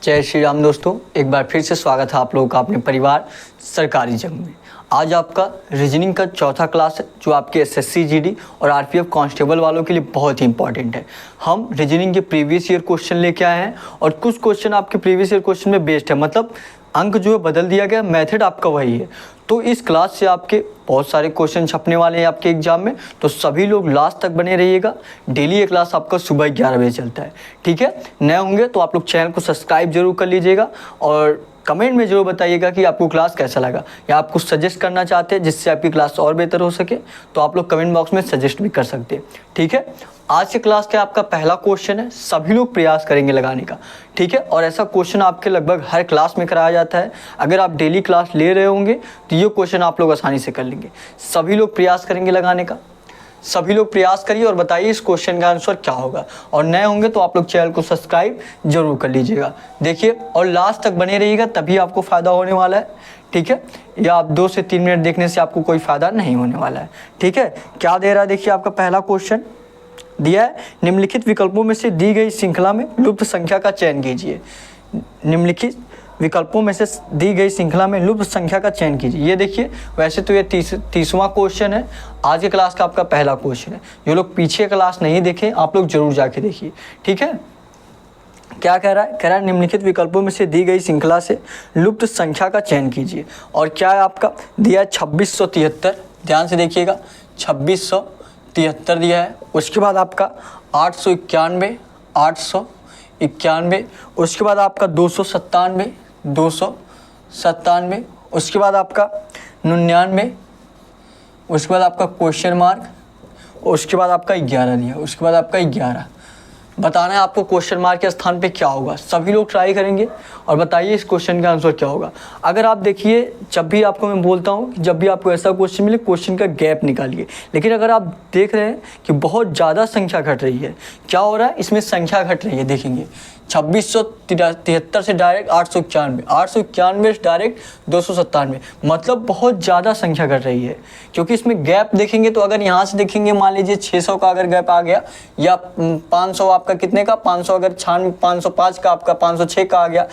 जय श्री राम दोस्तों, एक बार फिर से स्वागत है आप लोगों का अपने परिवार सरकारी जंग में। आज आपका रीजनिंग का चौथा क्लास है जो आपके एसएससी जीडी और आरपीएफ कांस्टेबल वालों के लिए बहुत ही इंपॉर्टेंट है। हम रीजनिंग के प्रीवियस ईयर क्वेश्चन लेके आए हैं और कुछ क्वेश्चन आपके प्रीवियस ईयर क्वेश्चन में बेस्ड है, मतलब अंक जो है बदल दिया गया, मेथड आपका वही है। तो इस क्लास से आपके बहुत सारे क्वेश्चन छपने वाले हैं आपके एग्जाम में, तो सभी लोग लास्ट तक बने रहिएगा। डेली ये क्लास आपका सुबह 11 बजे चलता है, ठीक है। नए होंगे तो आप लोग चैनल को सब्सक्राइब जरूर कर लीजिएगा और कमेंट में जरूर बताइएगा कि आपको क्लास कैसा लगा, या आप कुछ सजेस्ट करना चाहते हैं जिससे आपकी क्लास और बेहतर हो सके तो आप लोग कमेंट बॉक्स में सजेस्ट भी कर सकते हैं, ठीक है। आज के क्लास का आपका पहला क्वेश्चन है, सभी लोग प्रयास करेंगे लगाने का, ठीक है। और ऐसा क्वेश्चन आपके लगभग हर क्लास में कराया जाता है। अगर आप डेली क्लास ले रहे होंगे तो ये क्वेश्चन आप लोग आसानी से कर लेंगे। सभी लोग प्रयास करेंगे लगाने का, सभी लोग प्रयास करिए और बताइए इस क्वेश्चन का आंसर क्या होगा। और नए होंगे तो आप लोग चैनल को सब्सक्राइब जरूर कर लीजिएगा, देखिए, और लास्ट तक बने रहिएगा, तभी आपको फ़ायदा होने वाला है, ठीक है। या आप 2 से 3 मिनट देखने से आपको कोई फ़ायदा नहीं होने वाला है, ठीक है। क्या दे रहा है, देखिए आपका पहला क्वेश्चन दिया है, निम्नलिखित विकल्पों में से दी गई श्रृंखला में लुप्त संख्या का चयन कीजिए। निम्नलिखित विकल्पों में से दी गई श्रृंखला में लुप्त संख्या का चयन कीजिए। ये देखिए, वैसे तो ये 30वां क्वेश्चन है, आज के क्लास का आपका पहला क्वेश्चन है। जो लोग पीछे क्लास नहीं देखे आप लोग जरूर जाके देखिए, ठीक है। क्या कह रहा है, कह रहा है निम्नलिखित विकल्पों में से दी गई श्रृंखला से लुप्त संख्या का चयन कीजिए। और क्या है आपका दिया है 2673, ध्यान से देखिएगा, 2673 दिया है। उसके बाद आपका 891, 891, उसके बाद आपका 297, 297, उसके बाद आपका 99, उसके बाद आपका क्वेश्चन मार्क, उसके बाद आपका 11 दिया, उसके बाद आपका 11। बताना है आपको क्वेश्चन मार्क के स्थान पे क्या होगा। सभी लोग ट्राई करेंगे और बताइए इस क्वेश्चन का आंसर क्या होगा। अगर आप देखिए, जब भी आपको मैं बोलता हूँ कि जब भी आपको ऐसा क्वेश्चन मिले क्वेश्चन का गैप निकालिए, लेकिन अगर आप देख रहे हैं कि बहुत ज़्यादा संख्या घट रही है, क्या हो रहा है इसमें, संख्या घट रही है, देखेंगे 2673 से डायरेक्ट 891, 891 से डायरेक्ट 297, मतलब बहुत ज़्यादा संख्या घट रही है। क्योंकि इसमें गैप देखेंगे तो अगर यहाँ से देखेंगे, मान लीजिए 600 का अगर गैप आ गया, या 500 आपका कितने का, 500 अगर 505 का आपका 506 का आ गया,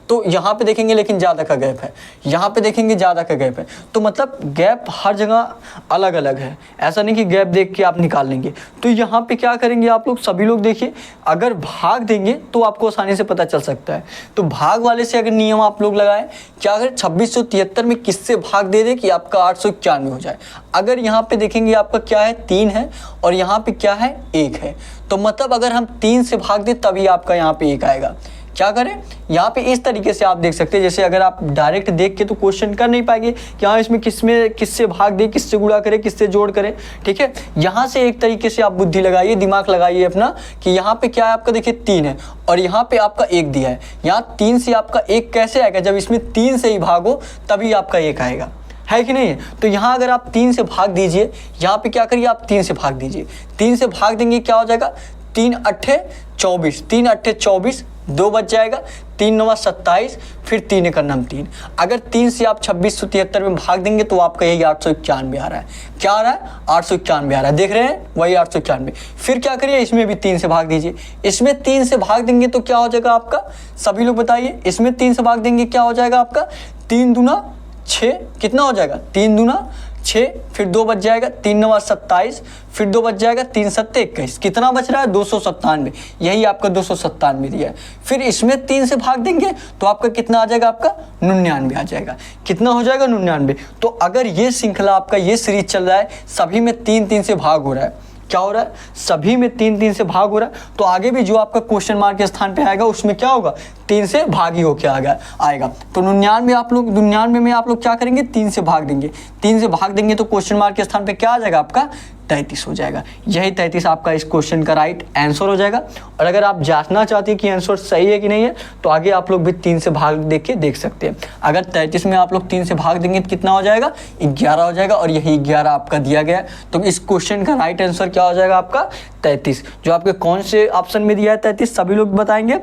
तो यहाँ पे देखेंगे लेकिन ज़्यादा का गैप है, यहाँ पे देखेंगे ज़्यादा का गैप है। तो मतलब गैप हर जगह अलग अलग है, ऐसा नहीं कि गैप देख के आप निकाल लेंगे। तो यहाँ पे क्या करेंगे आप लोग, सभी लोग देखिए, अगर भाग देंगे तो आपको आसानी से पता चल सकता है। तो भाग वाले से अगर नियम आप लोग लगाएं, क्या अगर 2673 में किससे भाग दे दे कि आपका 891 हो जाए। अगर यहाँ पे देखेंगे आपका क्या है, 3 है, और यहाँ पे क्या है, 1 है। तो मतलब अगर हम 3 से भाग दें तभी आपका यहाँ पे 1 आएगा। क्या करें, यहाँ पे इस तरीके से आप देख सकते हैं, जैसे अगर आप डायरेक्ट देख के तो क्वेश्चन कर नहीं पाएंगे कि हाँ इसमें किससे भाग दे, किससे गुणा करे, किससे जोड़ करे, ठीक है। यहाँ से एक तरीके से आप बुद्धि लगाइए, दिमाग लगाइए अपना, कि यहाँ पे क्या है आपका, देखिए 3 है और यहाँ पे आपका 1 दिया है। यहाँ 3 से आपका 1 कैसे आएगा, जब इसमें 3 से ही भागो तभी आपका 1 आएगा, है कि नहीं। तो यहाँ अगर आप 3 से भाग दीजिए, यहाँ पे क्या करिए, आप 3 से भाग दीजिए। 3 से भाग देंगे क्या हो जाएगा, 3 8 24, 3 8 24, 2 बच जाएगा, 3 9 27, फिर 3 1 9 3। अगर 3 से आप 2673 में भाग देंगे तो आपका यही 891 आ रहा है। क्या आ रहा है, 891 आ रहा है, देख रहे हैं, वही 891। फिर क्या करिए, इसमें भी 3 से भाग दीजिए। इसमें 3 से भाग देंगे तो क्या हो जाएगा आपका, सभी लोग बताइए, इसमें 3 से भाग देंगे क्या हो जाएगा आपका, 3 दूना 6, कितना हो जाएगा, 3 दूना 6, फिर 2 बच जाएगा, 3 9 27, फिर 2 बच जाएगा, 3 7 21, कितना बच रहा है, 297, यही आपका 297 दिया है। फिर इसमें 3 से भाग देंगे तो आपका कितना आ जाएगा, आपका 99 आ जाएगा। कितना हो जाएगा, 99। तो अगर ये श्रृंखला आपका, ये सीरीज चल रहा है, सभी में 3-3 से भाग हो रहा है, क्या हो रहा है, सभी में 3-3 से भाग हो रहा है, तो आगे भी जो आपका क्वेश्चन मार्क के स्थान पे आएगा उसमें क्या होगा, 3 से भागी होके आएगा। तो 99 में आप लोग क्या करेंगे, 3 से भाग देंगे। 3 से भाग देंगे तो क्वेश्चन मार्क के स्थान पे क्या आ जाएगा, आपका 33 हो जाएगा। यही 33 आपका इस क्वेश्चन का राइट आंसर हो जाएगा। और अगर आप जांचना चाहते हैं कि आंसर सही है कि नहीं है, तो आगे आप लोग भी 3 से भाग देख के देख सकते हैं। अगर 33 में आप लोग 3 से भाग देंगे तो कितना हो जाएगा, 11 हो जाएगा, और यही 11 आपका दिया गया है। तो इस क्वेश्चन का राइट आंसर क्या हो जाएगा, आपका 33। जो आपके कौन से ऑप्शन में दिया है 33, सभी लोग बताएंगे।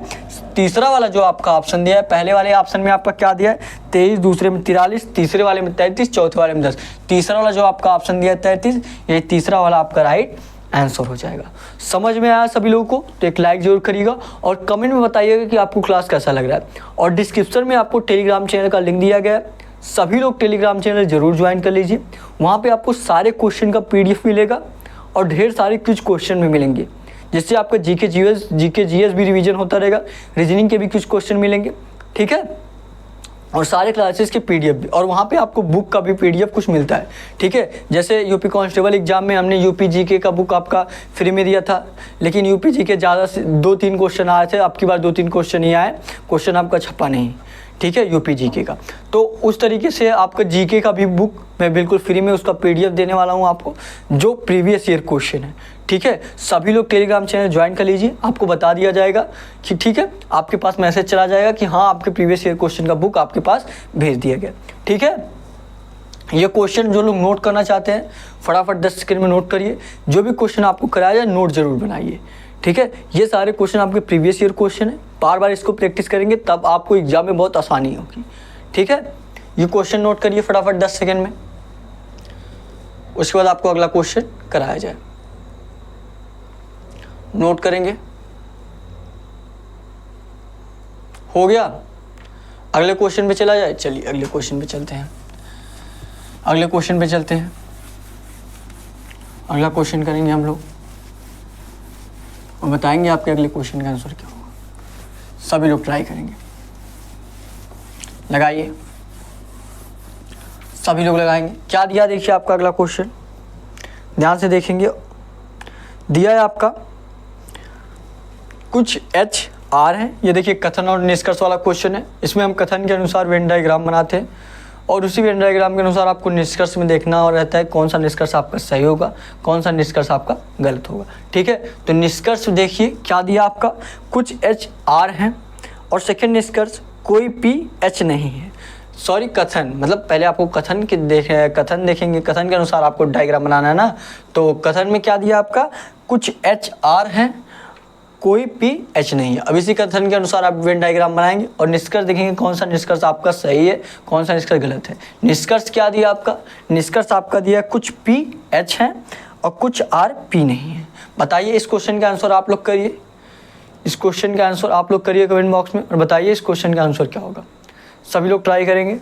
तीसरा वाला जो आपका ऑप्शन दिया है, पहले वाले ऑप्शन में आपका क्या दिया है, 23, दूसरे में 43, तीसरे वाले में 33, चौथे वाले में 10। तीसरा वाला जो आपका ऑप्शन दिया है 33, ये तीसरा वाला आपका राइट आंसर हो जाएगा। समझ में आया सभी लोगों को? तो एक लाइक जरूर करिएगा और कमेंट में बताइएगा कि आपको क्लास कैसा लग रहा है। और डिस्क्रिप्शन में आपको टेलीग्राम चैनल का लिंक दिया गया है, सभी लोग टेलीग्राम चैनल जरूर ज्वाइन कर लीजिए। वहाँ पे आपको सारे क्वेश्चन का PDF मिलेगा और ढेर सारे कुछ क्वेश्चन भी मिलेंगे, जिससे आपका जीके जीएस भी रिवीजन होता रहेगा, रीजनिंग के भी कुछ क्वेश्चन मिलेंगे, ठीक है। और सारे क्लासेस के PDF भी, और वहाँ पे आपको बुक का भी PDF कुछ मिलता है, ठीक है। जैसे यूपी कांस्टेबल एग्जाम में हमने यूपी जीके का बुक आपका फ्री में दिया था, लेकिन यूपी जीके ज़्यादा से 2-3 क्वेश्चन आए थे, आपकी बार 2-3 क्वेश्चन ही आए, क्वेश्चन आपका छपा नहीं, ठीक है, यूपी जीके का। तो उस तरीके से आपका जीके का भी बुक मैं बिल्कुल फ्री में उसका PDF देने वाला हूँ आपको, जो प्रीवियस ईयर क्वेश्चन है, ठीक है। सभी लोग टेलीग्राम चैनल ज्वाइन कर लीजिए, आपको बता दिया जाएगा कि ठीक है, आपके पास मैसेज चला जाएगा कि हाँ आपके प्रीवियस ईयर क्वेश्चन का बुक आपके पास भेज दिया गया, ठीक है। ये क्वेश्चन जो लोग नोट करना चाहते हैं फटाफट 10 सेकंड में नोट करिए, जो भी क्वेश्चन आपको कराया जाए नोट जरूर बनाइए, ठीक है। ये सारे क्वेश्चन आपके प्रीवियस ईयर क्वेश्चन है, बार बार इसको प्रैक्टिस करेंगे तब आपको एग्जाम में बहुत आसानी होगी, ठीक है। ये क्वेश्चन नोट करिए फटाफट 10 सेकंड में, उसके बाद आपको अगला क्वेश्चन कराया जाए। नोट करेंगे, हो गया। अगले क्वेश्चन पे चला जाए, चलिए अगले क्वेश्चन पे चलते हैं। अगले क्वेश्चन पे चलते हैं, अगला क्वेश्चन करेंगे हम लोग और बताएंगे आपके अगले क्वेश्चन का आंसर क्या होगा। सभी लोग ट्राई करेंगे, लगाइए, सभी लोग लगाएंगे। क्या दिया देखिए आपका अगला क्वेश्चन, ध्यान से देखेंगे। दिया है आपका कुछ HR है, ये देखिए कथन और निष्कर्ष वाला क्वेश्चन है। इसमें हम कथन के अनुसार वेन डायग्राम बनाते हैं और उसी वेन डायग्राम के अनुसार आपको निष्कर्ष में देखना और रहता है कौन सा निष्कर्ष आपका सही होगा, कौन सा निष्कर्ष आपका गलत होगा, ठीक है। तो निष्कर्ष देखिए क्या दिया आपका, कुछ HR हैं और सेकंड निष्कर्ष कोई PH नहीं है। सॉरी, कथन मतलब पहले आपको कथन कथन देखेंगे, कथन के अनुसार आपको डायग्राम बनाना है ना। तो कथन में क्या दिया आपका, कुछ HR हैं, कोई PH नहीं है। अब इसी कथन के अनुसार आप वेन डायग्राम बनाएंगे और निष्कर्ष देखेंगे कौन सा निष्कर्ष आपका सही है, कौन सा निष्कर्ष गलत है। निष्कर्ष क्या दिया आपका, निष्कर्ष आपका दिया कुछ PH है और कुछ RP नहीं है। बताइए इस क्वेश्चन का आंसर आप लोग करिए, इस क्वेश्चन का आंसर आप लोग करिए कमेंट बॉक्स में और बताइए इस क्वेश्चन का आंसर क्या होगा। सभी लोग ट्राई करेंगे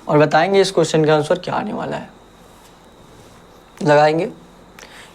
और बताएंगे इस क्वेश्चन का आंसर क्या आने वाला है। लगाएंगे,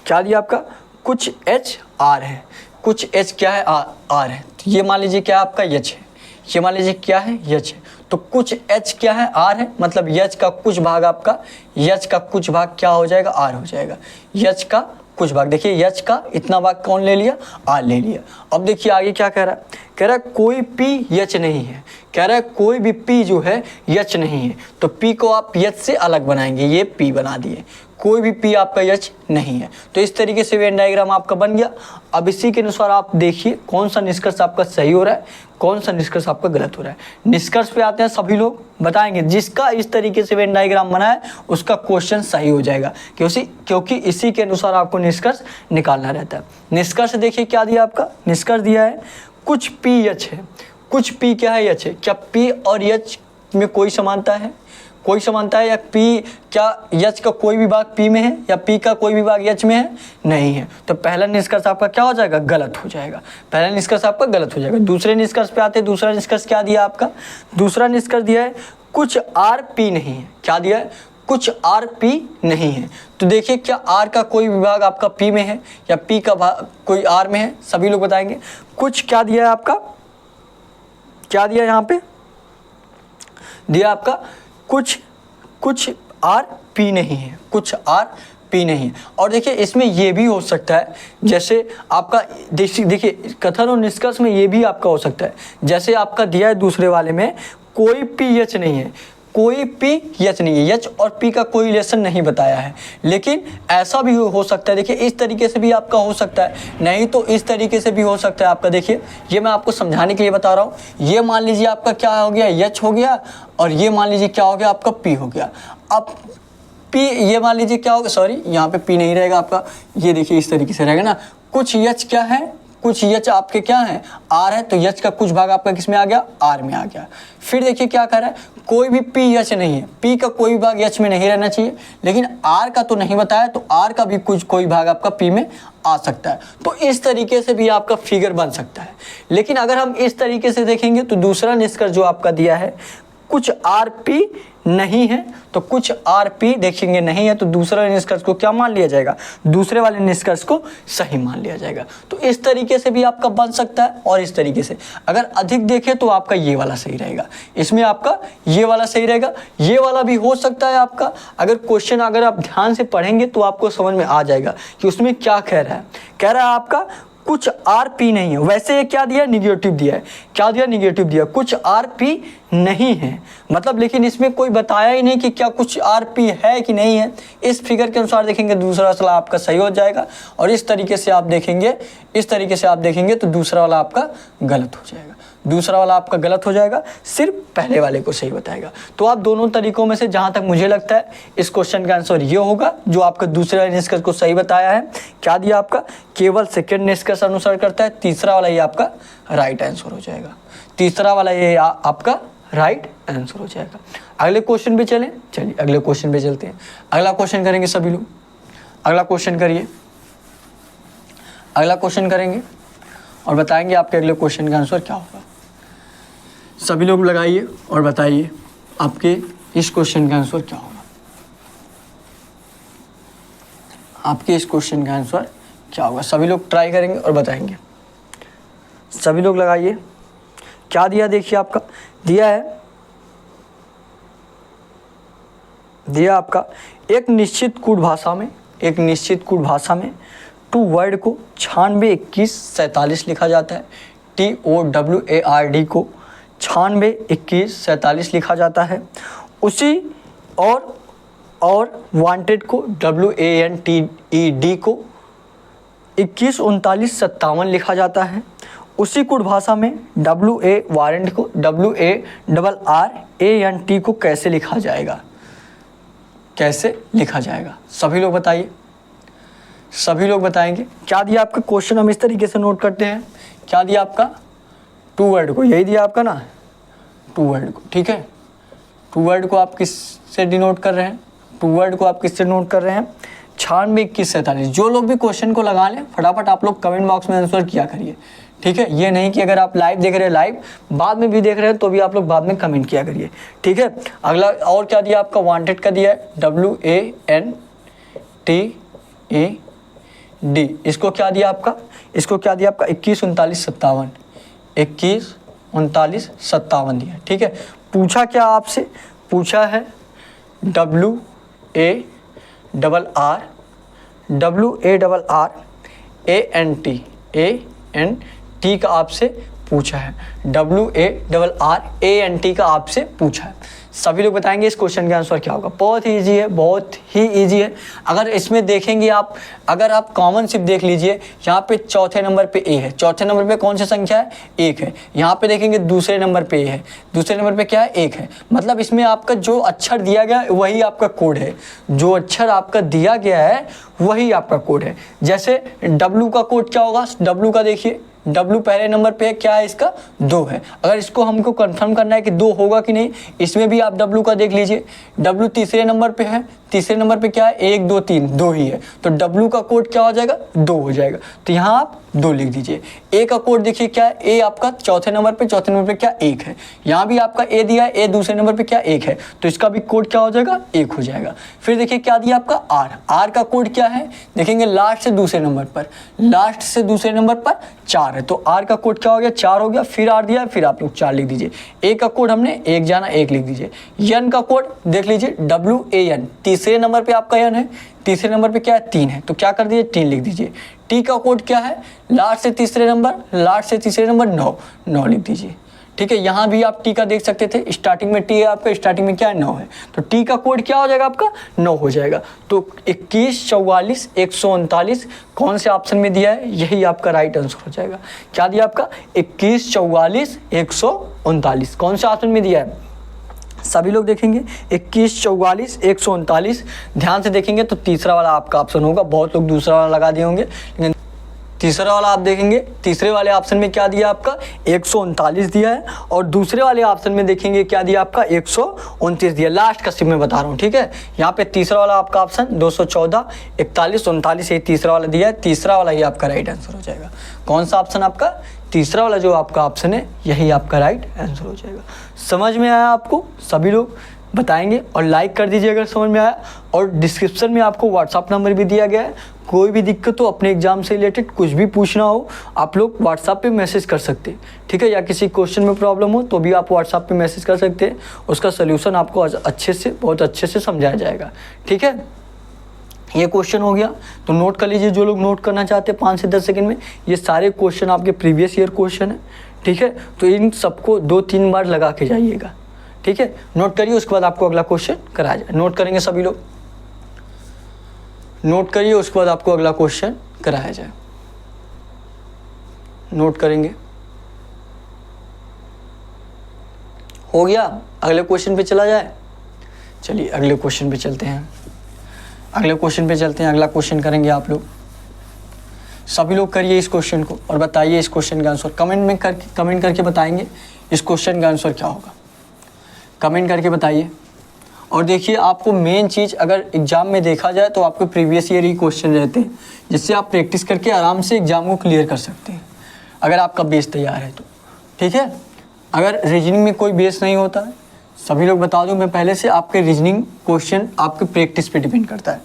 क्या दिया आपका, कुछ HR है, कुछ H क्या है, R है। तो ये मान लीजिए क्या आपका H है, ये मान लीजिए क्या है, H है। तो कुछ H क्या है, R है, मतलब H का कुछ भाग आपका, H का कुछ भाग क्या हो जाएगा, R हो जाएगा। H का कुछ भाग, देखिए H का इतना भाग कौन ले लिया, R ले लिया। अब देखिए आगे क्या कह रहा है, कह रहा है कोई PH नहीं है, कह रहा है कोई भी P जो है H नहीं है। तो P को आप H से अलग बनाएंगे, ये P बना दिए, कोई भी P आपका H नहीं है। तो इस तरीके से वेन डायग्राम आपका बन गया। अब इसी के अनुसार आप देखिए कौन सा निष्कर्ष आपका सही हो रहा है, कौन सा निष्कर्ष आपका गलत हो रहा है। निष्कर्ष पे आते हैं, सभी लोग बताएंगे जिसका इस तरीके से वेन डायग्राम बना है उसका क्वेश्चन सही हो जाएगा, क्योंकि इसी के अनुसार आपको निष्कर्ष निकालना रहता है। निष्कर्ष देखिए क्या दिया आपका, निष्कर्ष दिया है कुछ PH है, कुछ P क्या है, H है। क्या P और H में कोई समानता है, कोई समानता है, या P क्या H का कोई भी भाग P में है या P का कोई भी भाग H में है, नहीं है। तो पहला निष्कर्ष आपका क्या हो जाएगा, गलत हो जाएगा, पहला निष्कर्ष आपका गलत हो जाएगा। दूसरे निष्कर्ष पे आते हैं, दूसरा निष्कर्ष क्या दिया आपका, दूसरा निष्कर्ष दिया है कुछ RP नहीं है। क्या दिया है, कुछ RP नहीं है। तो देखिए क्या R का कोई विभाग आपका P में है या P का भाग कोई R में है, सभी लोग बताएंगे। कुछ क्या दिया है आपका, क्या दिया यहाँ पे दिया आपका कुछ RP नहीं है, कुछ RP नहीं है। और देखिए इसमें ये भी हो सकता है, जैसे आपका देखिए कथन और निष्कर्ष में ये भी आपका हो सकता है, जैसे आपका दिया है दूसरे वाले में कोई PH नहीं है, कोई PH नहीं है, H और P का कोई रिलेशन नहीं बताया है। लेकिन ऐसा भी हो सकता है, देखिए इस तरीके से भी आपका हो सकता है, नहीं तो इस तरीके से भी हो सकता है आपका। देखिए ये मैं आपको समझाने के लिए बता रहा हूँ। ये मान लीजिए आपका क्या हो गया, H हो गया, और ये मान लीजिए क्या हो गया आपका P हो गया। अब P ये मान लीजिए क्या होगा, सॉरी यहाँ पे P नहीं रहेगा आपका, ये देखिए इस तरीके से रहेगा ना, कुछ H क्या है, कुछ एच आपके क्या है, आर है, तो एच का कुछ भाग आपका किस में आ गया, आर में आ गया। फिर देखिए क्या कर रहा है, कोई भी पी एच नहीं है, पी का कोई भाग एच में नहीं रहना चाहिए, लेकिन आर का तो नहीं बताया, तो आर का भी कुछ कोई भाग आपका पी में आ सकता है। तो इस तरीके से भी आपका फिगर बन सकता है। लेकिन अगर हम इस तरीके से देखेंगे तो दूसरा निष्कर्ष जो आपका दिया है, कुछ आर पी नहीं है, तो कुछ आर पी देखेंगे नहीं है, तो दूसरा निष्कर्ष को क्या मान लिया जाएगा, दूसरे वाले निष्कर्ष को सही मान लिया जाएगा। तो इस तरीके से भी आपका बन सकता है, और इस तरीके से अगर अधिक देखें तो आपका ये वाला सही रहेगा, इसमें आपका ये वाला सही रहेगा, ये वाला भी हो सकता है आपका। अगर क्वेश्चन अगर आप ध्यान से पढ़ेंगे तो आपको समझ में आ जाएगा कि उसमें क्या कह रहा है। कह रहा है आपका कुछ आर पी नहीं है, वैसे ये क्या दिया, निगेटिव दिया है, क्या दिया, निगेटिव दिया, कुछ आर पी नहीं है मतलब, लेकिन इसमें कोई बताया ही नहीं कि क्या कुछ आर पी है कि नहीं है। इस फिगर के अनुसार देखेंगे दूसरा वाला आपका सही हो जाएगा, और इस तरीके से आप देखेंगे, इस तरीके से आप देखेंगे तो दूसरा वाला आपका गलत हो जाएगा, दूसरा वाला आपका गलत हो जाएगा, सिर्फ पहले वाले को सही बताएगा। तो आप दोनों तरीकों में से जहां तक मुझे लगता है इस क्वेश्चन का आंसर ये होगा जो आपका दूसरे वाले निष्कर्ष को सही बताया है। क्या दिया आपका, केवल सेकंड निष्कर्ष अनुसार करता है, तीसरा वाला ये आपका राइट आंसर हो जाएगा, तीसरा वाला ये आपका राइट आंसर हो जाएगा। अगले क्वेश्चन पे चलें, चलिए अगले क्वेश्चन पे चलते हैं। अगला क्वेश्चन करेंगे सभी लोग, अगला क्वेश्चन करिए, अगला क्वेश्चन करेंगे और बताएंगे आपके अगले क्वेश्चन का आंसर क्या होगा। सभी लोग लगाइए और बताइए आपके इस क्वेश्चन का आंसर क्या होगा, आपके इस क्वेश्चन का आंसर क्या होगा। सभी लोग ट्राई करेंगे और बताएंगे। सभी लोग लगाइए, क्या दिया देखिए, आपका दिया है, दिया आपका एक निश्चित कूट भाषा में, एक निश्चित कूट भाषा में टू वर्ड को 96 21 47 लिखा जाता है, TOWARD को 96 21 47 लिखा जाता है। उसी और वांटेड को WANTED को 21 39 57 लिखा जाता है। उसी कुट भाषा में WA वारंट को WARRANT को कैसे लिखा जाएगा, कैसे लिखा जाएगा, सभी लोग बताइए, सभी लोग बताएंगे। क्या दिया आपका क्वेश्चन, हम इस तरीके से नोट करते हैं। क्या दिया आपका, टू वर्ड को, यही दिया आपका ना, टू वर्ड को, ठीक है। टू वर्ड को आप किससे डिनोट कर रहे हैं, टू वर्ड को आप किससे नोट कर रहे हैं, 96 21 47। जो लोग भी क्वेश्चन को लगा लें फटाफट आप लोग कमेंट बॉक्स में आंसर किया करिए, ठीक है। ये नहीं कि अगर आप लाइव देख रहे हैं, लाइव बाद में भी देख रहे हैं तो भी आप लोग बाद में कमेंट किया करिए, ठीक है। अगला और क्या दिया आपका, वांटेड का दिया है WANTED। इसको क्या दिया आपका, इसको क्या दिया आपका 21 39 57, 21 39 57 दिया, ठीक है। पूछा क्या आपसे, पूछा है WARRANT का आपसे पूछा है, WARRANT का आपसे पूछा है। सभी लोग बताएंगे इस क्वेश्चन का आंसर क्या होगा। बहुत ही ईजी है, बहुत ही ईजी है। अगर इसमें देखेंगे आप, अगर आप कॉमन सिर्फ देख लीजिए, यहाँ पे चौथे नंबर पे ए है, चौथे नंबर पे कौन सी संख्या है, एक है। यहाँ पे देखेंगे दूसरे नंबर पे ए है, दूसरे नंबर पे क्या है, एक है। मतलब इसमें आपका जो अक्षर दिया गया है वही आपका कोड है, जो अक्षर आपका दिया गया है वही आपका कोड है। जैसे W का कोड क्या होगा, W का देखिए, W पहले नंबर पे क्या है, इसका 2 है। अगर इसको हमको कंफर्म करना है कि 2 होगा कि नहीं, इसमें भी आप W का देख लीजिए, W तीसरे नंबर पे है, तीसरे नंबर पे क्या है, 1 2 3, 2 ही है, तो W का कोड क्या हो जाएगा, 2 हो जाएगा। तो यहाँ आप 2 लिख दीजिए। A का कोड देखिए क्या है, A आपका चौथे नंबर पे, चौथे नंबर पे क्या 1 है। यहाँ भी आपका A दिया है, A दूसरे नंबर पे क्या 1 है, तो इसका भी कोड क्या हो जाएगा, 1 हो जाएगा। फिर देखिए क्या दिया आपका R, R का कोड क्या है, देखेंगे लास्ट से दूसरे नंबर पर, लास्ट से दूसरे नंबर पर 4 है, तो R का कोड क्या हो गया, 4 हो गया। फिर R दिया, फिर आप लोग 4 लिख दीजिए। A का कोड हमने 1 जाना, 1 लिख दीजिए। N का कोड देख लीजिए, WAN तीसरे नंबर पे आपका N है, तीसरे नंबर पे क्या है, 3 है, तो क्या कर दीजिए, 3 लिख दीजिए। T का कोड क्या है, लास्ट से तीसरे नंबर, लास्ट से तीसरे नंबर 9 लिख दीजिए, ठीक है। यहाँ भी आप T का देख सकते थे, स्टार्टिंग में T है आपका, स्टार्टिंग में क्या है, 9 है, तो T का कोड क्या हो जाएगा आपका, 9 हो जाएगा। तो 21 44 139 कौन से ऑप्शन में दिया है, यही आपका राइट आंसर हो जाएगा। क्या दिया आपका, 21 44 139 कौन से ऑप्शन में दिया है, सभी लोग देखेंगे 21 44 139, ध्यान से देखेंगे तो तीसरा वाला आपका ऑप्शन होगा। बहुत लोग दूसरा वाला लगा दिए होंगे, लेकिन तीसरा वाला आप देखेंगे, तीसरे वाले ऑप्शन में क्या दिया आपका 139 दिया है, और दूसरे वाले ऑप्शन में देखेंगे क्या दिया आपका 129 दिया। लास्ट का सिर्फ मैं बता रहा हूँ, ठीक है। यहाँ पे तीसरा वाला आपका ऑप्शन 214, 41, 39 ये तीसरा वाला दिया है, तीसरा वाला ही आपका राइट आंसर हो जाएगा। कौन सा ऑप्शन आपका? तीसरा वाला जो आपका ऑप्शन है यही आपका राइट आंसर हो जाएगा। समझ में आया आपको? सभी लोग बताएंगे और लाइक कर दीजिए अगर समझ में आया, और डिस्क्रिप्शन में आपको व्हाट्सअप नंबर भी दिया गया है। कोई भी दिक्कत हो, अपने एग्जाम से रिलेटेड कुछ भी पूछना हो, आप लोग व्हाट्सअप पे मैसेज कर सकते हैं, ठीक है। या किसी क्वेश्चन में प्रॉब्लम हो तो भी आप व्हाट्सअप पे मैसेज कर सकते हैं, उसका सोल्यूशन आपको अच्छे से, बहुत अच्छे से समझाया जाएगा, ठीक है। ये क्वेश्चन हो गया, तो नोट कर लीजिए जो लोग नोट करना चाहते हैं 5 से 10 सेकंड में। ये सारे क्वेश्चन आपके प्रीवियस ईयर क्वेश्चन है, ठीक है। तो इन सबको 2-3 बार लगा के जाइएगा, ठीक है। नोट करिए, उसके बाद आपको अगला क्वेश्चन कराया जाए। नोट करेंगे सभी लोग, नोट करिए, उसके बाद आपको अगला क्वेश्चन कराया जाए। नोट करेंगे, हो गया। अगले क्वेश्चन पे चला जाए। चलिए अगले क्वेश्चन पे चलते हैं, अगले क्वेश्चन पे चलते हैं। अगला क्वेश्चन करेंगे आप लोग, सभी लोग करिए इस क्वेश्चन को और बताइए इस क्वेश्चन का आंसर। कमेंट करके बताएंगे इस क्वेश्चन का आंसर क्या होगा, कमेंट करके बताइए। और देखिए, आपको मेन चीज़ अगर एग्जाम में देखा जाए तो आपको प्रीवियस ईयर ही क्वेश्चन रहते हैं, जिससे आप प्रैक्टिस करके आराम से एग्जाम को क्लियर कर सकते हैं, अगर आपका बेस तैयार है तो, ठीक है। अगर रीजनिंग में कोई बेस नहीं होता है, सभी लोग बता दूं मैं पहले से, आपके रीजनिंग क्वेश्चन आपके प्रैक्टिस पे डिपेंड करता है,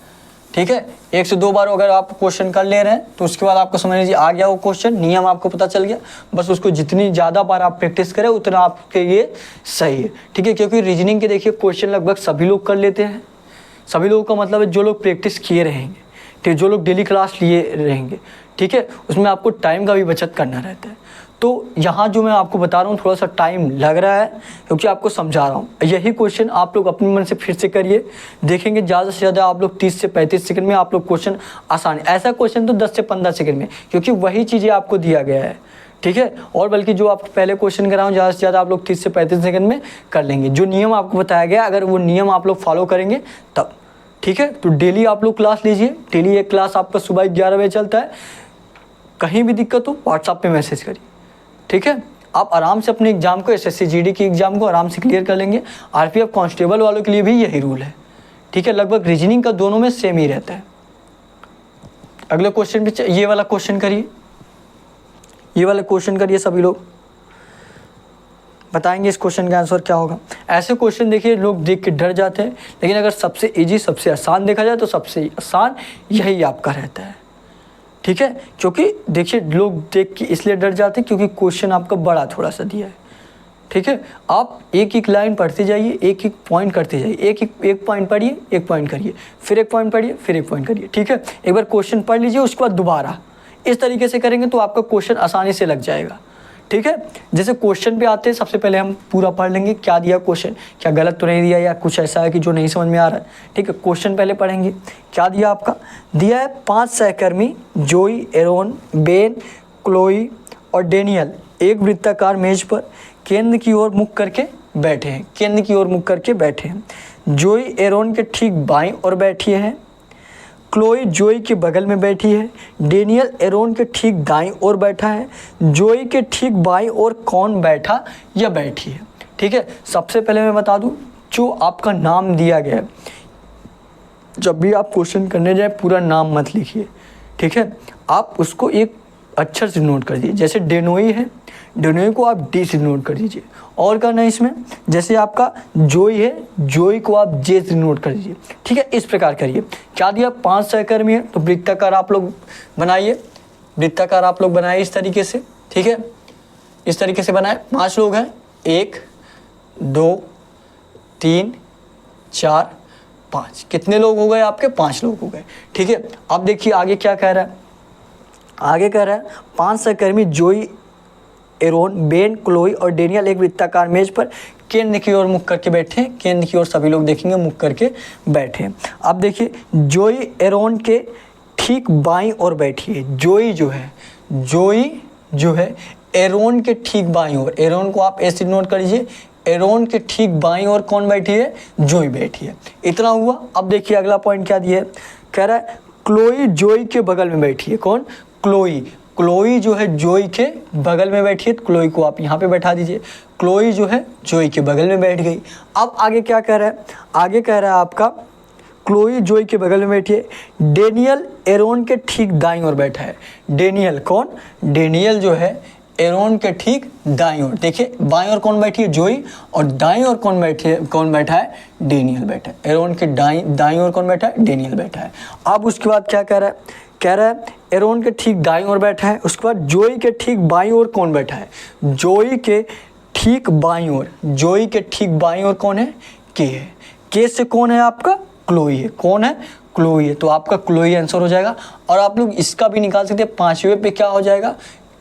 ठीक है। 1 से 2 बार अगर आप क्वेश्चन कर ले रहे हैं तो उसके बाद आपको समझ लीजिए आ गया वो क्वेश्चन, नियम आपको पता चल गया। बस उसको जितनी ज़्यादा बार आप प्रैक्टिस करें उतना आपके लिए सही है, ठीक है। क्योंकि रीजनिंग के देखिए क्वेश्चन लगभग सभी लोग कर लेते हैं। सभी लोगों का मतलब है जो लोग प्रैक्टिस किए रहेंगे, ठीक, जो लोग डेली क्लास लिए रहेंगे, ठीक है। उसमें आपको टाइम का भी बचत करना रहता है। तो यहाँ जो मैं आपको बता रहा हूँ थोड़ा सा टाइम लग रहा है, क्योंकि आपको समझा रहा हूँ। यही क्वेश्चन आप लोग अपने मन से फिर से करिए, देखेंगे ज़्यादा से ज़्यादा आप लोग 30 से 35 सेकंड में आप लोग क्वेश्चन आसान, ऐसा क्वेश्चन तो 10 से 15 सेकंड में, क्योंकि वही चीज़ें आपको दिया गया है, ठीक है। और बल्कि जो आप पहले क्वेश्चन कराऊँ ज़्यादा से ज़्यादा आप लोग 30 से 35 सेकंड में कर लेंगे। जो नियम आपको बताया गया, अगर वो नियम आप लोग फॉलो करेंगे तब, ठीक है। तो डेली आप लोग क्लास लीजिए, डेली एक क्लास आपका सुबह 11 बजे चलता है। कहीं भी दिक्कत हो व्हाट्सएप पे मैसेज करिए, ठीक है। आप आराम से अपने एग्जाम को, SSC GD की एग्जाम को आराम से क्लियर कर लेंगे। RPF कांस्टेबल वालों के लिए भी यही रूल है, ठीक है। लगभग रीजनिंग का दोनों में सेम ही रहता है। अगले क्वेश्चन पे ये वाला क्वेश्चन करिए, ये वाला क्वेश्चन करिए, सभी लोग बताएंगे इस क्वेश्चन का आंसर क्या होगा। ऐसे क्वेश्चन देखिए लोग देख के डर जाते हैं, लेकिन अगर सबसे इजी, सबसे आसान देखा जाए तो सबसे आसान यही आपका रहता है, ठीक है। क्योंकि देखिए लोग देख के इसलिए डर जाते हैं क्योंकि क्वेश्चन आपका बड़ा थोड़ा सा दिया है, ठीक है। आप एक एक लाइन पढ़ते जाइए, एक एक पॉइंट करते जाइए, एक पॉइंट पढ़िए, एक पॉइंट करिए, फिर एक पॉइंट पढ़िए, फिर एक पॉइंट करिए, ठीक है। एक बार क्वेश्चन पढ़ लीजिए, उसके बाद दोबारा इस तरीके से करेंगे तो आपका क्वेश्चन आसानी से लग जाएगा, ठीक है। जैसे क्वेश्चन पे आते हैं, सबसे पहले हम पूरा पढ़ लेंगे क्या दिया क्वेश्चन, क्या गलत तो नहीं दिया या कुछ ऐसा है कि जो नहीं समझ में आ रहा है, ठीक है। क्वेश्चन पहले पढ़ेंगे, क्या दिया आपका, दिया है 5 सहकर्मी जोई, एरोन, बेन, क्लोई और डेनियल एक वृत्ताकार मेज पर केंद्र की ओर मुख करके बैठे हैं, केंद्र की ओर मुख करके बैठे हैं। जोई एरोन के ठीक बाईं ओर बैठी है, क्लोई जोई के बगल में बैठी है, डेनियल एरोन के ठीक दाईं ओर बैठा है, जोई के ठीक बाईं ओर कौन बैठा या बैठी है, ठीक है। सबसे पहले मैं बता दूं, जो आपका नाम दिया गया है, जब भी आप क्वेश्चन करने जाए पूरा नाम मत लिखिए, ठीक है। आप उसको एक अक्षर से नोट कर दीजिए। जैसे डेनोई है, डेनोई को आप डी से नोट कर दीजिए। और करना है इसमें, जैसे आपका जोई है, जोई को आप जे से नोट कर दीजिए, ठीक है। इस प्रकार करिए। क्या दिया, 5 सहकर्मी है तो वृत्ताकार आप लोग बनाइए, वृत्ताकार आप लोग बनाइए इस तरीके से, ठीक है। इस तरीके से बनाए। 5 लोग हैं, 1 2 3 4 5, कितने लोग हो गए आपके, 5 लोग हो गए, ठीक है। अब देखिए आगे क्या कह रहा है, आगे कह रहा है 5 सहकर्मी जोई, एरोन, बेन, क्लोई और डेनियल एक वृत्ताकार मेज पर केंद्र की ओर मुख करके बैठे हैं, केंद्र की ओर सभी लोग देखेंगे मुख करके बैठे हैं। अब देखिए जोई एरोन के ठीक बाईं ओर बैठी है। जोई जो है एरोन के ठीक बाईं ओर, एरोन को आप ऐसे नोट कर लीजिए, एरोन के ठीक बाईं ओर कौन बैठी है, जोई बैठी है। इतना हुआ। अब देखिए अगला पॉइंट क्या दिया है, कह रहा है क्लोई जोई के बगल में बैठी है, कौन, क्लोई। क्लोई जो है जोई के बगल में बैठी है, तो क्लोई को आप यहाँ पे बैठा दीजिए। क्लोई जो है जोई के बगल में बैठ गई। अब आगे क्या कह रहा है, आगे कह रहा है आपका क्लोई जोई के बगल में बैठी है। डेनियल एरोन के ठीक दाईं ओर बैठा है। डेनियल कौन, डेनियल जो है एरोन के ठीक दाईं ओर। देखिए बाईं ओर कौन बैठी है, जोई, और दाईं ओर कौन बैठा है, डेनियल बैठा है। एरोन के दाईं ओर कौन बैठा है, डेनियल बैठा है। अब उसके बाद क्या कह रहा है, कह रहा है एरोन के ठीक दाईं ओर बैठा है। उसके बाद जोई के ठीक बाईं ओर कौन बैठा है, जोई के ठीक बाईं ओर, जोई के ठीक बाईं ओर कौन है, के है। के से कौन है आपका, क्लोई है। कौन है, क्लोई है। तो आपका क्लोई आंसर हो जाएगा। और आप लोग इसका भी निकाल सकते हैं, पांचवें पे क्या हो जाएगा,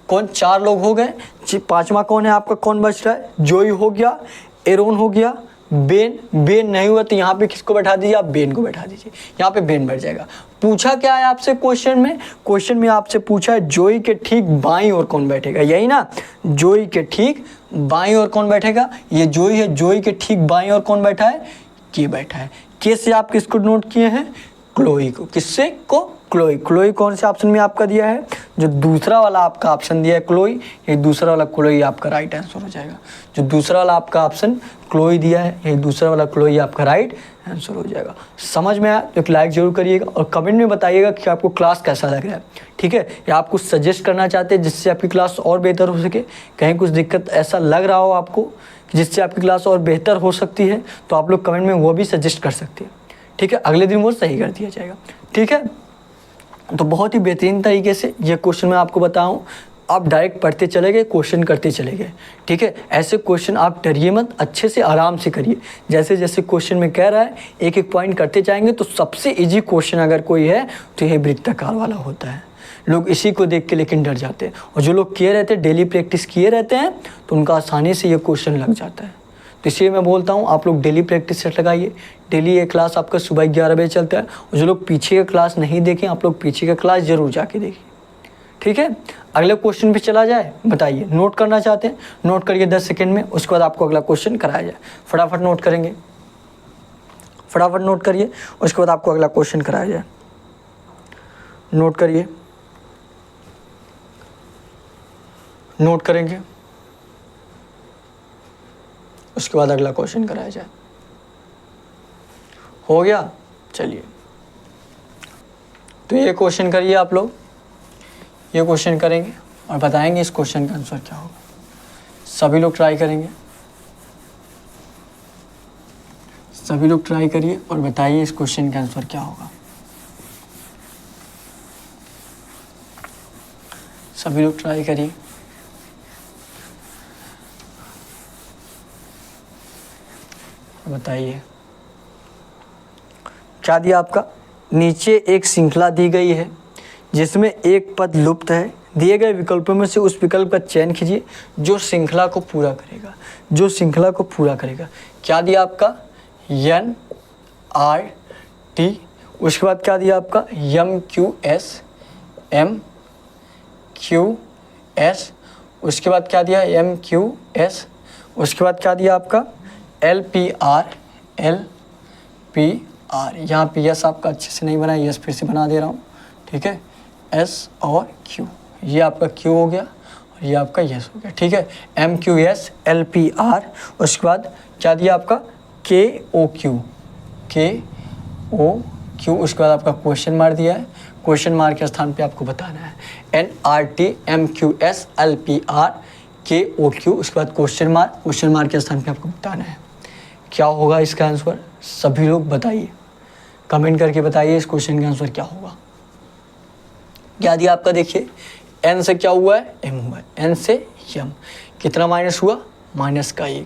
कौन, चार लोग हो गए, पांचवा कौन है आपका, कौन बच रहा है, जोई हो गया, एरोन हो गया, बेन, बेन नहीं हुआ तो यहाँ पे किसको बैठा दीजिए, आप बेन को बैठा दीजिए। यहाँ पे बेन बैठ जाएगा। पूछा क्या है आपसे क्वेश्चन में आपसे पूछा है जोई के ठीक बाईं ओर कौन बैठेगा, यही ना, जोई के ठीक बाईं ओर कौन बैठेगा, ये जोई है। जोई के ठीक बाईं ओर कौन बैठा है, के बैठा है। के से आप किसको नोट किए हैं, क्लोई को। किससे को, क्लोई। क्लोई कौन से ऑप्शन में आपका दिया है, जो दूसरा वाला आपका ऑप्शन दिया है क्लोई, ये दूसरा वाला क्लोई आपका राइट आंसर हो जाएगा। जो दूसरा वाला आपका ऑप्शन क्लोई दिया है, ये दूसरा वाला क्लोई आपका राइट आंसर हो जाएगा। समझ में आया तो एक लाइक जरूर करिएगा और कमेंट में बताइएगा कि आपको क्लास कैसा लग रहा है, ठीक है, या आप कुछ सजेस्ट करना चाहते हैं जिससे आपकी क्लास और बेहतर हो सके। कहीं कुछ दिक्कत ऐसा लग रहा हो आपको जिससे आपकी क्लास और बेहतर हो सकती है, तो आप लोग कमेंट में वो भी सजेस्ट कर सकते हैं, ठीक है। अगले दिन वो सही कर दिया जाएगा, ठीक है। तो बहुत ही बेहतरीन तरीके से ये क्वेश्चन मैं आपको बताऊं, आप डायरेक्ट पढ़ते चले गए, क्वेश्चन करते चले गए, ठीक है। ऐसे क्वेश्चन आप डरिए मत, अच्छे से आराम से करिए। जैसे जैसे क्वेश्चन में कह रहा है एक एक पॉइंट करते जाएंगे, तो सबसे इजी क्वेश्चन अगर कोई है तो ये वृत्ताकार वाला होता है। लोग इसी को देख के लेकिन डर जाते हैं, और जो लोग किए रहते हैं, डेली प्रैक्टिस किए रहते हैं, तो उनका आसानी से ये क्वेश्चन लग जाता है। तो इसलिए मैं बोलता हूँ आप लोग डेली प्रैक्टिस सेट लगाइए। डेली ये क्लास आपका सुबह 11 बजे चलता है, और जो लोग पीछे का क्लास नहीं देखें, आप लोग पीछे का क्लास ज़रूर जाके देखिए, ठीक है। अगले क्वेश्चन पे चला जाए, बताइए, नोट करना चाहते हैं नोट करिए 10 सेकेंड में, उसके बाद आपको अगला क्वेश्चन कराया जाए। फटाफट नोट करेंगे, फटाफट नोट करिए, उसके बाद आपको अगला क्वेश्चन कराया जाए। नोट करिए, नोट करेंगे, उसके बाद अगला क्वेश्चन कराया जाए। हो गया, चलिए तो ये क्वेश्चन करिए आप लोग, ये क्वेश्चन करेंगे और बताएंगे इस क्वेश्चन का आंसर क्या होगा। सभी लोग ट्राई करेंगे, सभी लोग ट्राई करिए और बताइए इस क्वेश्चन का आंसर क्या होगा। सभी लोग ट्राई करिए, बताइए क्या दिया आपका। नीचे एक श्रृंखला दी गई है जिसमें एक पद लुप्त है। दिए गए विकल्पों में से उस विकल्प का चयन कीजिए जो श्रृंखला को पूरा करेगा, जो श्रृंखला को पूरा करेगा। क्या दिया आपका, NRT, उसके बाद क्या दिया आपका, MQS, MQS, उसके बाद क्या दिया, MQS, उसके बाद क्या दिया आपका, LPR, LPR। यहाँ पे यस आपका अच्छे से नहीं बना है, यस फिर से बना दे रहा हूँ, ठीक है। S और Q, ये आपका Q हो गया और ये आपका यस हो गया, ठीक है। MQS, LPR, उसके बाद क्या दिया आपका, KOQ, KOQ, उसके बाद आपका क्वेश्चन मार्क दिया है। क्वेश्चन मार्क के स्थान पे आपको बताना है NRT, MQS, LPR, KOQ, उसके बाद क्वेश्चन मार्क के स्थान पे आपको बताना है क्या होगा इसका आंसर। सभी लोग बताइए, कमेंट करके बताइए इस क्वेश्चन का आंसर क्या होगा। क्या दिया आपका, देखिए n से क्या हुआ है, m हुआ है, n से m कितना माइनस हुआ, माइनस का 1।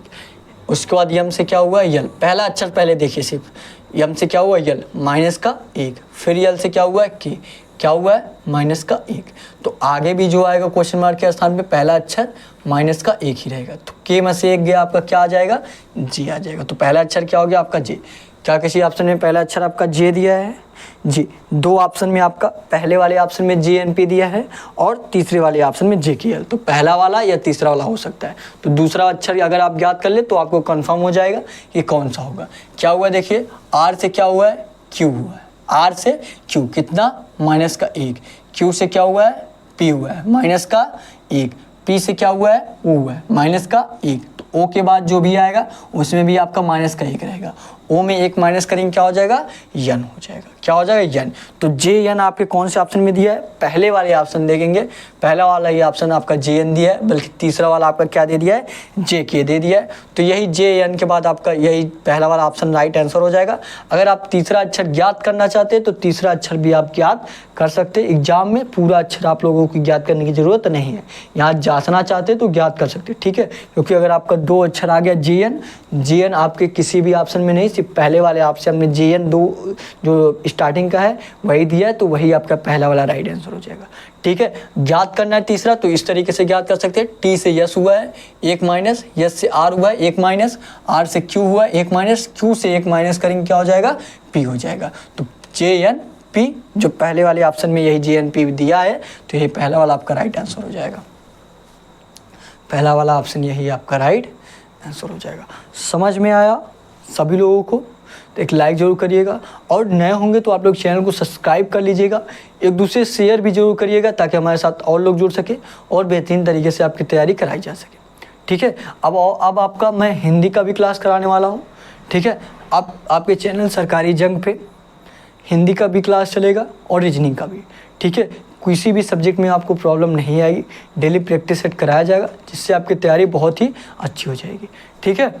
उसके बाद m से क्या हुआ, यल, पहला अक्षर पहले देखिए सिर्फ, m से क्या हुआ, यल, माइनस का 1। फिर यल से क्या हुआ है, k, क्या हुआ है, माइनस का 1। तो आगे भी जो आएगा क्वेश्चन मार्क के स्थान पे पहला अक्षर माइनस का 1 ही रहेगा। तो k में से 1 गया, आपका क्या आ जाएगा, j आ जाएगा। तो पहला अक्षर क्या हो गया आपका, j। क्या किसी ऑप्शन में पहला अक्षर आपका j दिया है, जी। दो ऑप्शन में आपका पहले वाले ऑप्शन में JNP दिया है और तीसरे वाले ऑप्शन में JKL। तो पहला वाला या तीसरा वाला हो सकता है। तो दूसरा अक्षर अगर आप याद कर ले तो आपको कंफर्म हो जाएगा कि कौन सा होगा। क्या हुआ, देखिए R से क्या हुआ है, Q हुआ है। R से Q कितना, माइनस का 1। Q से क्या हुआ है, पी हुआ है, माइनस का 1, पी से क्या हुआ है, ओ हुआ है, माइनस का 1, तो ओ के बाद जो भी आएगा उसमें भी आपका माइनस का 1 रहेगा, ओ में 1 माइनस करेंगे क्या हो जाएगा, यन हो जाएगा, क्या हो जाएगा, यन। तो जे एन आपके कौन से ऑप्शन में दिया है, पहले वाले ऑप्शन देखेंगे, पहला वाला ये ऑप्शन आपका जे एन दिया है, बल्कि तीसरा वाला आपका क्या दे दिया है, जे के दे दिया है। तो यही जे एन के बाद आपका यही पहला वाला ऑप्शन राइट आंसर हो जाएगा। अगर आप तीसरा अक्षर ज्ञात करना चाहते हैं तो तीसरा अक्षर भी आप ज्ञात कर सकते हैं। एग्जाम में पूरा अक्षर आप लोगों को ज्ञात करने की जरूरत नहीं है, यहाँ जांचना चाहते हैं तो ज्ञात कर सकते हैं, ठीक है। क्योंकि अगर आपका 2 अक्षर आ गया जे एन आपके किसी भी ऑप्शन में नहीं, सिर्फ पहले वाले ऑप्शन में जे एन 2 जो स्टार्टिंग का है वही दिया है, तो वही आपका पहला वाला राइट आंसर हो जाएगा, ठीक है। ज्ञात करना है तीसरा, तो इस तरीके से ज्ञात कर सकते हैं। टी से यस हुआ है 1 माइनस, यस से आर हुआ है 1 माइनस, आर से क्यू हुआ है 1 माइनस, क्यू से 1 माइनस करेंगे क्या हो जाएगा, पी हो जाएगा। तो जे एन पी जो पहले वाले ऑप्शन में यही जे एन पी दिया है, तो यही पहला वाला आपका राइट आंसर हो जाएगा, पहला वाला ऑप्शन यही आपका राइट आंसर हो जाएगा। समझ में आया सभी लोगों को? तो एक लाइक जरूर करिएगा, और नए होंगे तो आप लोग चैनल को सब्सक्राइब कर लीजिएगा, एक दूसरे शेयर भी जरूर करिएगा ताकि हमारे साथ और लोग जुड़ सके और बेहतरीन तरीके से आपकी तैयारी कराई जा सके, ठीक है। अब आपका मैं हिंदी का भी क्लास कराने वाला हूँ, ठीक है। अब आपके चैनल सरकारी जंग पे हिंदी का भी क्लास चलेगा और रीजनिंग का भी, ठीक है। किसी भी सब्जेक्ट में आपको प्रॉब्लम नहीं आएगी, डेली प्रैक्टिस सेट कराया जाएगा, जिससे आपकी तैयारी बहुत ही अच्छी हो जाएगी, ठीक है।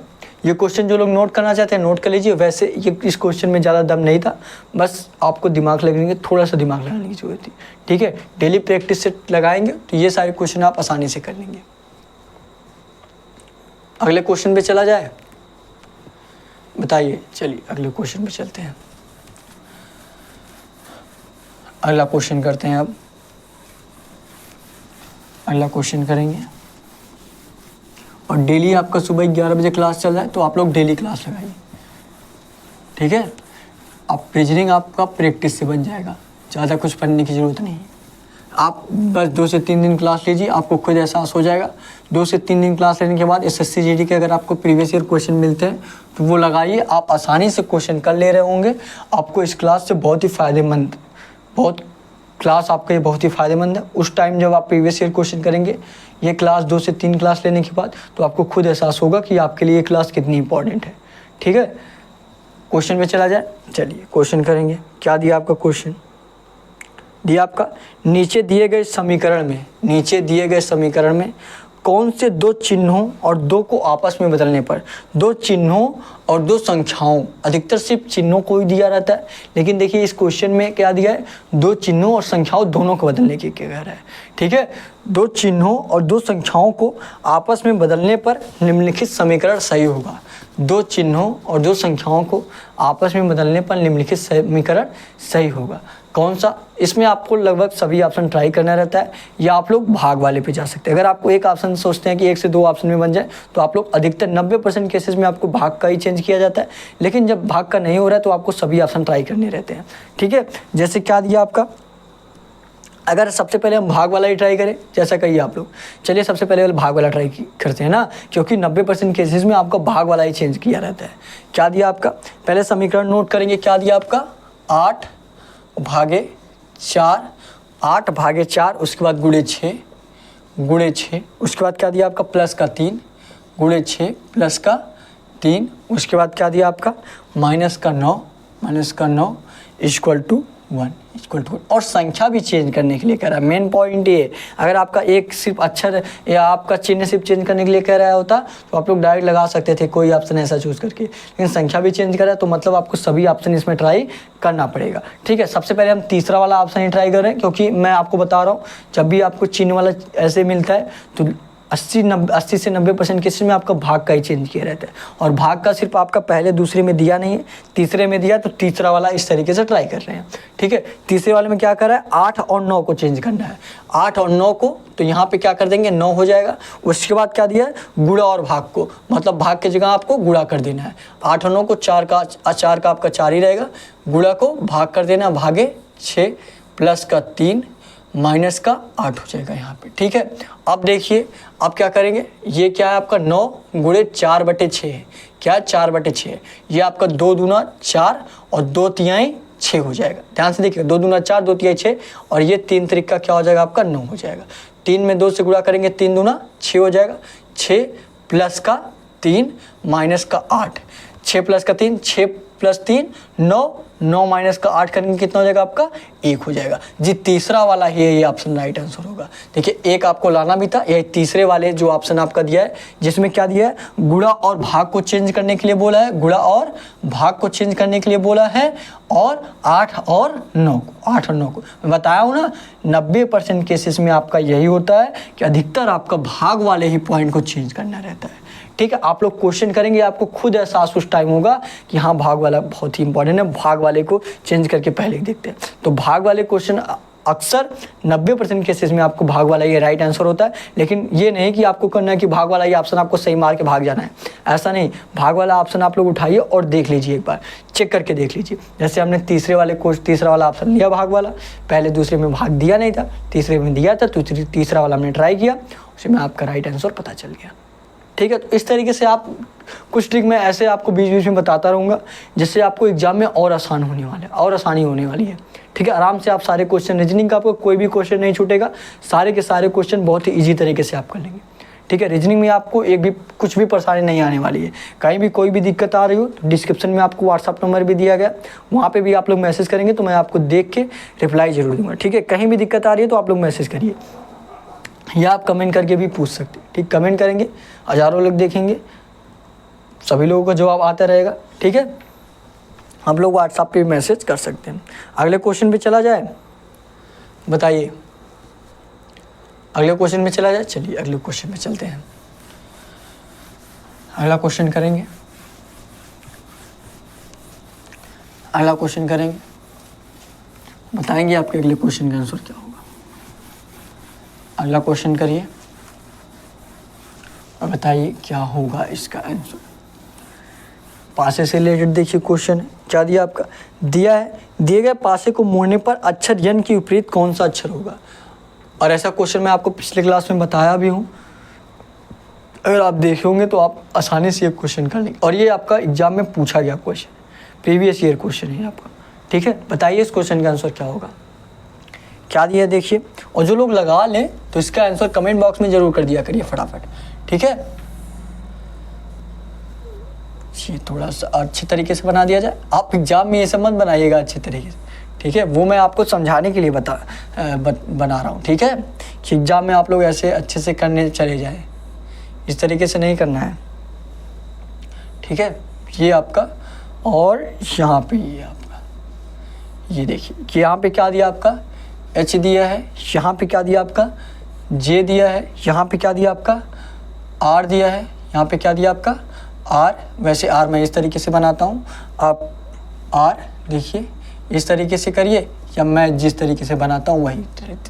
ये क्वेश्चन जो लोग नोट करना चाहते हैं नोट कर लीजिए। वैसे ये इस क्वेश्चन में ज़्यादा दम नहीं था, बस आपको दिमाग लगाने की थोड़ा सा दिमाग लगाने की जरूरत थी, ठीक है। डेली प्रैक्टिस सेट लगाएंगे तो ये सारे क्वेश्चन आप आसानी से कर लेंगे। अगले क्वेश्चन पे चला जाए, बताइए, चलिए अगले क्वेश्चन पे चलते हैं। अगला क्वेश्चन करते हैं, अब अगला क्वेश्चन करेंगे। और डेली आपका सुबह 11 बजे क्लास चल रहा है तो आप लोग डेली क्लास लगाइए, ठीक है। आप रीजनिंग आपका प्रैक्टिस से बन जाएगा, ज़्यादा कुछ पढ़ने की ज़रूरत नहीं है। आप बस 2 से 3 दिन क्लास लीजिए, आपको खुद एहसास हो जाएगा। 2 से 3 दिन क्लास लेने के बाद SSC GD के अगर आपको प्रीवियस ईयर क्वेश्चन मिलते हैं तो वो लगाइए, आप आसानी से क्वेश्चन कर ले रहे होंगे। आपको इस क्लास से बहुत ही फ़ायदेमंद, क्लास आपका ये बहुत ही फ़ायदेमंद है। उस टाइम जब आप प्रीवियस ईयर क्वेश्चन करेंगे ये क्लास 2 से 3 क्लास लेने के बाद, तो आपको खुद एहसास होगा कि आपके लिए ये क्लास कितनी इंपॉर्टेंट है, ठीक है। क्वेश्चन में चला जाए, चलिए क्वेश्चन करेंगे। क्या दिया आपका क्वेश्चन, दिया आपका नीचे दिए गए समीकरण में कौन से 2 चिन्हों और 2 को आपस में बदलने पर, 2 चिन्हों और 2 संख्याओं, अधिकतर सिर्फ चिन्हों को ही दिया रहता है, लेकिन देखिए इस क्वेश्चन में क्या दिया है, 2 चिन्हों और संख्याओं दोनों को बदलने की कह रहा है, ठीक है। 2 चिन्हों और 2 संख्याओं को आपस में बदलने पर निम्नलिखित समीकरण सही होगा। 2 चिन्हों और 2 संख्याओं को आपस में बदलने पर निम्नलिखित समीकरण सही होगा। कौन सा, इसमें आपको लगभग सभी ऑप्शन ट्राई करना रहता है, या आप लोग भाग वाले पे जा सकते हैं। अगर आपको एक ऑप्शन सोचते हैं कि 1 से 2 ऑप्शन में बन जाए तो आप लोग अधिकतर 90% केसेस में आपको भाग का ही चेंज किया जाता है, लेकिन जब भाग का नहीं हो रहा है तो आपको सभी ऑप्शन ट्राई करने रहते हैं, ठीक है। जैसे क्या दिया आपका, अगर सबसे पहले हम भाग वाला ही ट्राई करें, जैसा कहिए आप लोग, चलिए सबसे पहले भाग वाला ट्राई करते हैं ना, क्योंकि 90% केसेस में आपका भाग वाला ही चेंज किया रहता है। क्या दिया आपका, पहले समीकरण नोट करेंगे। क्या दिया आपका, 8 भागे 4, 8 भागे 4, उसके बाद गुणे 6, उसके बाद क्या दिया आपका, प्लस का 3, गुणे 6 प्लस का 3, उसके बाद क्या दिया आपका, माइनस का 9 इक्वल टू 1 और संख्या भी चेंज करने के लिए कह रहा है। मेन पॉइंट ये, अगर आपका एक सिर्फ अक्षर या आपका चिन्ह सिर्फ चेंज करने के लिए कह रहा होता तो आप लोग डायरेक्ट लगा सकते थे कोई ऑप्शन ऐसा चूज करके, लेकिन संख्या भी चेंज कर रहा है तो मतलब आपको सभी ऑप्शन इसमें ट्राई करना पड़ेगा, ठीक है। सबसे पहले हम तीसरा वाला ऑप्शन ही ट्राई कर रहे हैं, क्योंकि मैं आपको बता रहा हूँ जब भी आपको चिन्ह वाला ऐसे मिलता है तो 80 से 90% केसेस में आपका भाग का ही चेंज किया रहता है, और भाग का सिर्फ आपका पहले दूसरे में दिया नहीं है, तीसरे में दिया, तो तीसरा वाला इस तरीके से ट्राई कर रहे हैं, ठीक है। तीसरे वाले में क्या कर रहा है, 8 और 9 को चेंज करना है, 8 और 9 को, तो यहाँ पे क्या कर देंगे, 9 हो जाएगा। उसके बाद क्या दिया है, गुणा और भाग को, मतलब भाग की जगह आपको गुणा कर देना है। 8 और 9 को 4 का आपका 4 ही रहेगा, गुणा को भाग कर देना, भागे 6 प्लस का 3 माइनस का 8 हो जाएगा यहाँ पे, ठीक है। अब देखिए अब क्या करेंगे, ये क्या है आपका 9 गुणे 4/6 है, क्या 4/6 है, ये आपका 2 दूना 4 और 2 तिहाई 6 हो जाएगा। ध्यान से देखिए, 2 दूना 4, 2 तिया 6 और ये 3 तरीक का क्या हो जाएगा आपका 9 हो जाएगा। 3 में 2 से गुणा करेंगे, 3 दूना 6 हो जाएगा। 6 प्लस का 3 माइनस का 8, 6 प्लस का 3, 6 प्लस 3 9, 9 माइनस का 8 करेंगे कितना हो जाएगा आपका 1 हो जाएगा जी। तीसरा वाला ही है ये ऑप्शन राइट आंसर होगा। देखिए एक आपको लाना भी था, यही तीसरे वाले जो ऑप्शन आपका दिया है जिसमें क्या दिया है, गुणा और भाग को चेंज करने के लिए बोला है, गुणा और भाग को चेंज करने के लिए बोला है, और 8 और 9 को मैं बताया हूँ ना, 90% केसेस में आपका यही होता है कि अधिकतर आपका भाग वाले ही पॉइंट को चेंज करना रहता है। ठीक है, आप लोग क्वेश्चन करेंगे, आपको खुद एहसास उस टाइम होगा कि हाँ भाग वाला बहुत ही इंपॉर्टेंट है, भाग वाले को चेंज करके पहले देखते हैं। तो भाग वाले क्वेश्चन अक्सर 90% केसेस में आपको भाग वाला ये राइट आंसर होता है। लेकिन ये नहीं कि आपको करना है कि भाग वाला ये ऑप्शन आपको सही मार के भाग जाना है, ऐसा नहीं। भाग वाला ऑप्शन आप लोग उठाइए और देख लीजिए, एक बार चेक करके देख लीजिए। जैसे हमने तीसरा वाला ऑप्शन लिया भाग वाला, पहले दूसरे में भाग दिया नहीं था, तीसरे में दिया था, तो तीसरा वाला हमने ट्राई किया, उसमें आपका राइट आंसर पता चल गया। ठीक है, तो इस तरीके से आप कुछ ट्रिक मैं ऐसे आपको बीच बीच में बताता रहूँगा, जिससे आपको एग्जाम में और आसान होने वाला है, और आसानी होने वाली है। ठीक है, आराम से आप सारे क्वेश्चन, रीजनिंग का आपको कोई भी क्वेश्चन नहीं छूटेगा, सारे के सारे क्वेश्चन बहुत ही ईजी तरीके से आप कर लेंगे। ठीक है, रीजनिंग में आपको एक भी कुछ भी परेशानी नहीं आने वाली है। कहीं भी कोई भी दिक्कत आ रही हो तो डिस्क्रिप्शन में आपको व्हाट्सअप नंबर भी दिया गया, वहाँ पे भी आप लोग मैसेज करेंगे तो मैं आपको देख के रिप्लाई जरूर दूँगा। ठीक है, कहीं भी दिक्कत आ रही है तो आप लोग मैसेज करिए, या आप कमेंट करके भी पूछ सकते हैं। ठीक, कमेंट करेंगे, हज़ारों लोग देखेंगे, सभी लोगों का जवाब आता रहेगा। ठीक है, हम लोग व्हाट्सएप पे मैसेज कर सकते हैं। अगले क्वेश्चन पे चला जाए, बताइए अगले क्वेश्चन में चला जाए। चलिए अगले क्वेश्चन में चलते हैं, अगला क्वेश्चन करेंगे, अगला क्वेश्चन करेंगे, बताएंगे आपके अगले क्वेश्चन का आंसर क्या होगा। अगला क्वेश्चन करिए और बताइए क्या होगा इसका आंसर। पासे से रिलेटेड देखिए क्वेश्चन क्या दिया आपका, दिया है दिए गए पासे को मोड़ने पर अक्षर यन के विपरीत कौन सा अक्षर होगा। और ऐसा क्वेश्चन मैं आपको पिछले क्लास में बताया भी हूँ, अगर आप देखे होंगे तो आप आसानी से ये क्वेश्चन कर लेंगे। और ये आपका एग्जाम में पूछा गया क्वेश्चन, प्रीवियस ईयर क्वेश्चन है आपका। ठीक है, बताइए इस क्वेश्चन का आंसर क्या होगा, क्या दिया देखिए। और जो लोग लगा लें तो इसका आंसर कमेंट बॉक्स में जरूर कर दिया करिए फटाफट। ठीक है, ये थोड़ा सा अच्छे तरीके से बना दिया जाए। आप एग्जाम में ये सब मत बनाइएगा अच्छे तरीके से। ठीक है, वो मैं आपको समझाने के लिए बना रहा हूँ। ठीक है, कि एग्जाम में आप लोग ऐसे अच्छे से करने चले जाएं, इस तरीके से नहीं करना है। ठीक है, ये आपका, और यहाँ पे ये आपका, ये देखिए कि यहाँ पे क्या दिया आपका, H दिया है, यहाँ पे क्या दिया आपका J दिया है, यहाँ पे क्या दिया आपका R दिया है, यहाँ पे क्या दिया आपका R। वैसे R मैं इस तरीके से बनाता हूँ, आप R देखिए इस तरीके से करिए, या मैं जिस तरीके से बनाता हूँ वही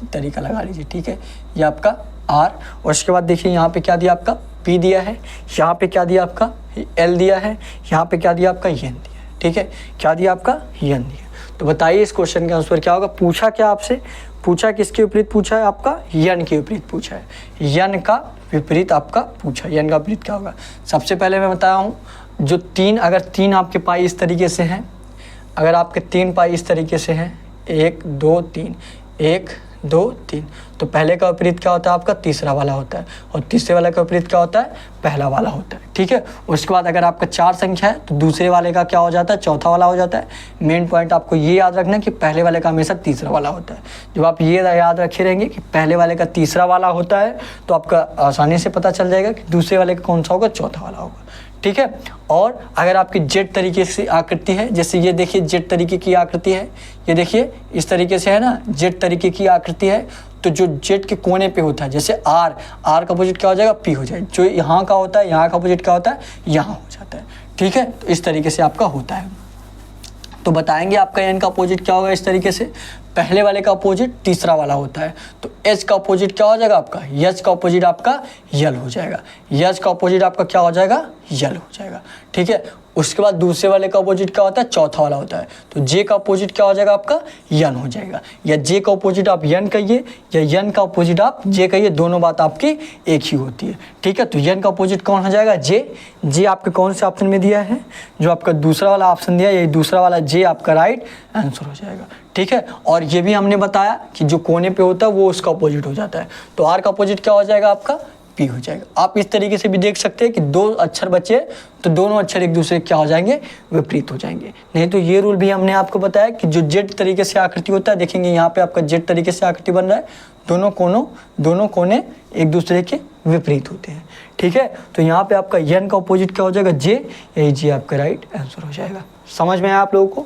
तरीका लगा लीजिए। ठीक है, ये आपका R। और उसके बाद देखिए यहाँ पे क्या दिया आपका P दिया है, यहाँ पे क्या दिया आपका L दिया है, यहाँ पे क्या दिया आपका N दिया है। ठीक है, क्या दिया आपका N दिया। तो बताइए इस क्वेश्चन का आंसर क्या होगा। पूछा क्या आपसे, पूछा किसके विपरीत पूछा है आपका, यन के विपरीत पूछा है, यन का विपरीत आपका पूछा, यन का विपरीत क्या होगा। सबसे पहले मैं बताया हूँ, जो 3, अगर 3 आपके पाई इस तरीके से हैं, अगर आपके 3 पाई इस तरीके से हैं, 1 2 3 1 2 3, तो पहले का विपरीत क्या होता है आपका तीसरा वाला होता है, और तीसरे वाले का विपरीत क्या होता है पहला वाला होता है। ठीक है, उसके बाद अगर आपका 4 संख्या है तो दूसरे वाले का क्या हो जाता है चौथा वाला हो जाता है। मेन पॉइंट आपको ये याद रखना है कि पहले वाले का हमेशा तीसरा वाला होता है। जब आप ये याद रखे रहेंगे कि पहले वाले का तीसरा वाला होता है तो आपका आसानी से पता चल जाएगा कि दूसरे वाले का कौन सा होगा, चौथा वाला होगा। ठीक है, और अगर आपकी जेड तरीके से आकृति है, जैसे ये देखिए जेड तरीके की आकृति है, ये देखिए इस तरीके से है ना, जेड तरीके की आकृति है, तो जो जेड के कोने पे होता है, जैसे आर का अपोजिट क्या हो जाएगा पी हो जाएगा, जो यहाँ का होता है यहाँ का अपोजिट क्या होता है यहाँ हो जाता है। ठीक है, तो इस तरीके से आपका होता है। तो बताएंगे आपका एन का अपोजिट क्या होगा इस तरीके से। पहले वाले का अपोजिट तीसरा वाला होता है, तो एच का अपोजिट क्या हो जाएगा आपका, एच का अपोजिट आपका यल हो जाएगा, एच का अपोजिट आपका क्या हो जाएगा, यल हो जाएगा। ठीक है, उसके बाद दूसरे वाले का अपोजिट क्या होता है, चौथा वाला होता है, तो जे का अपोजिट क्या हो जाएगा आपका, यन हो जाएगा, या जे का अपोजिट आप यन कहिए या यन का अपोजिट आप जे कहिए, दोनों बात आपकी एक ही होती है। ठीक है, तो यन का अपोजिट कौन हो जाएगा, जे। जे आपके कौन से ऑप्शन में दिया है, जो आपका दूसरा वाला ऑप्शन दिया है, यही दूसरा वाला जे आपका राइट आंसर हो जाएगा। ठीक है, और ये भी हमने बताया कि जो कोने पे होता है वो उसका अपोजिट हो जाता है, तो आर का अपोजिट क्या हो जाएगा आपका, पी हो जाएगा। आप इस तरीके से भी देख सकते हैं कि दो अक्षर बचे तो दोनों अक्षर एक दूसरे क्या हो जाएंगे, विपरीत हो जाएंगे। नहीं तो ये रूल भी हमने आपको बताया कि जो जेड तरीके से आकृति होता है, देखेंगे यहाँ पे आपका जेड तरीके से आकृति बन रहा है, दोनों कोने एक दूसरे के विपरीत होते हैं। ठीक है, तो यहाँ पे आपका यन का अपोजिट क्या हो जाएगा, जे, यही जे आपका राइट आंसर हो जाएगा। समझ में आया आप लोगों को।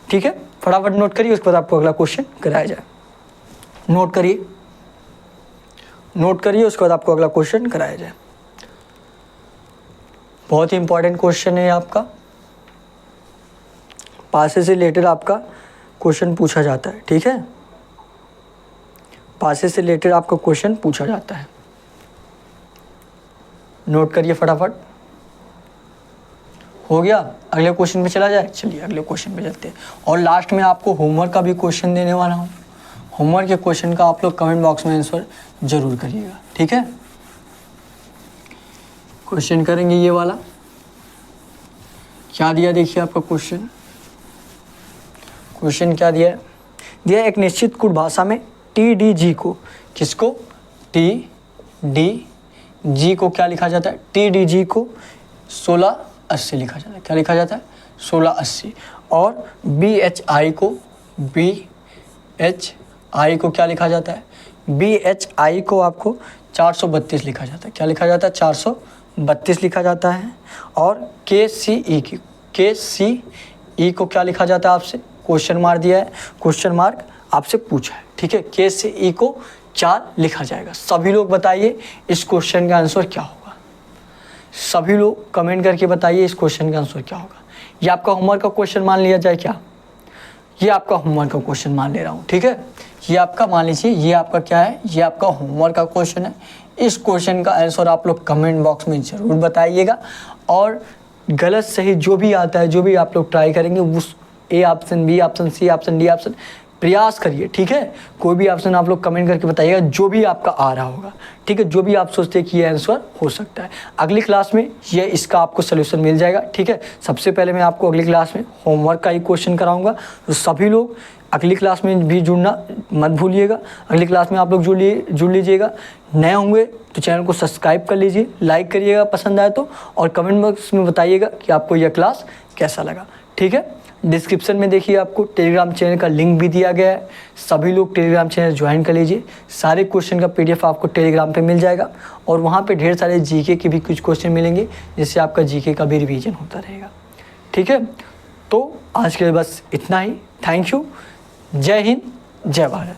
ठीक है, फटाफट नोट करिए, उसके बाद आपको अगला क्वेश्चन कराया जाए। नोट करिए, उसके बाद आपको अगला क्वेश्चन कराया जाए। बहुत ही इंपॉर्टेंट क्वेश्चन है आपका, पासे से रिलेटेड आपका क्वेश्चन पूछा जाता है। ठीक है, पासे से रिलेटेड आपका क्वेश्चन पूछा जाता है, नोट करिए फटाफट। हो गया, अगले क्वेश्चन पे चला जाए। चलिए अगले क्वेश्चन पे चलते हैं, और लास्ट में आपको होमवर्क का भी क्वेश्चन देने वाला हूँ। होमवर्क के क्वेश्चन का आप लोग कमेंट बॉक्स में आंसर जरूर करिएगा। ठीक है, क्वेश्चन करेंगे ये वाला, क्या दिया देखिए आपका क्वेश्चन क्या दिया है, दिया एक निश्चित कुट भाषा में टी डी जी को, किसको, टी डी जी को क्या लिखा जाता है, टी डी जी को 1680 लिखा जाता है। क्या लिखा जाता है, 1680। और बी एच आई को क्या लिखा जाता है, बी एच आई को आपको 432 लिखा जाता है। क्या लिखा जाता है, 432 लिखा जाता है। और के सी ई को क्या लिखा जाता है, आपसे क्वेश्चन मार्क दिया है, क्वेश्चन मार्क आपसे पूछा है। ठीक है, के सी ई को क्या लिखा जाएगा। सभी लोग बताइए इस क्वेश्चन का आंसर क्या होगा, सभी लोग कमेंट करके बताइए इस क्वेश्चन का आंसर क्या होगा। ये आपका होमवर्क का क्वेश्चन मान लिया जाए क्या, ये आपका होमवर्क का क्वेश्चन मान ले रहा हूँ। ठीक है, ये आपका मान लीजिए, ये आपका क्या है, ये आपका होमवर्क का क्वेश्चन है। इस क्वेश्चन का आंसर आप लोग कमेंट बॉक्स में ज़रूर बताइएगा, और गलत सही जो भी आता है, जो भी आप लोग ट्राई करेंगे, उस A option, B option, C option, D option प्रयास करिए। ठीक है, कोई भी ऑप्शन आप लोग कमेंट करके बताइएगा जो भी आपका आ रहा होगा। ठीक है, जो भी आप सोचते हैं कि ये आंसर हो सकता है। अगली क्लास में ये इसका आपको सोल्यूशन मिल जाएगा। ठीक है, सबसे पहले मैं आपको अगली क्लास में होमवर्क का ही क्वेश्चन कराऊंगा, तो सभी लोग अगली क्लास में भी जुड़ना मत भूलिएगा। अगली क्लास में आप लोग जुड़ लीजिएगा। नए होंगे तो चैनल को सब्सक्राइब कर लीजिए, लाइक करिएगा पसंद आए तो, और कमेंट बॉक्स में बताइएगा कि आपको यह क्लास कैसा लगा। ठीक है, डिस्क्रिप्शन में देखिए आपको टेलीग्राम चैनल का लिंक भी दिया गया है, सभी लोग टेलीग्राम चैनल ज्वाइन कर लीजिए। सारे क्वेश्चन का PDF आपको टेलीग्राम पे मिल जाएगा, और वहाँ पे ढेर सारे जीके के भी कुछ क्वेश्चन मिलेंगे, जिससे आपका जीके का भी रिवीजन होता रहेगा। ठीक है, तो आज के लिए बस इतना ही। थैंक यू, जय हिंद, जय भारत।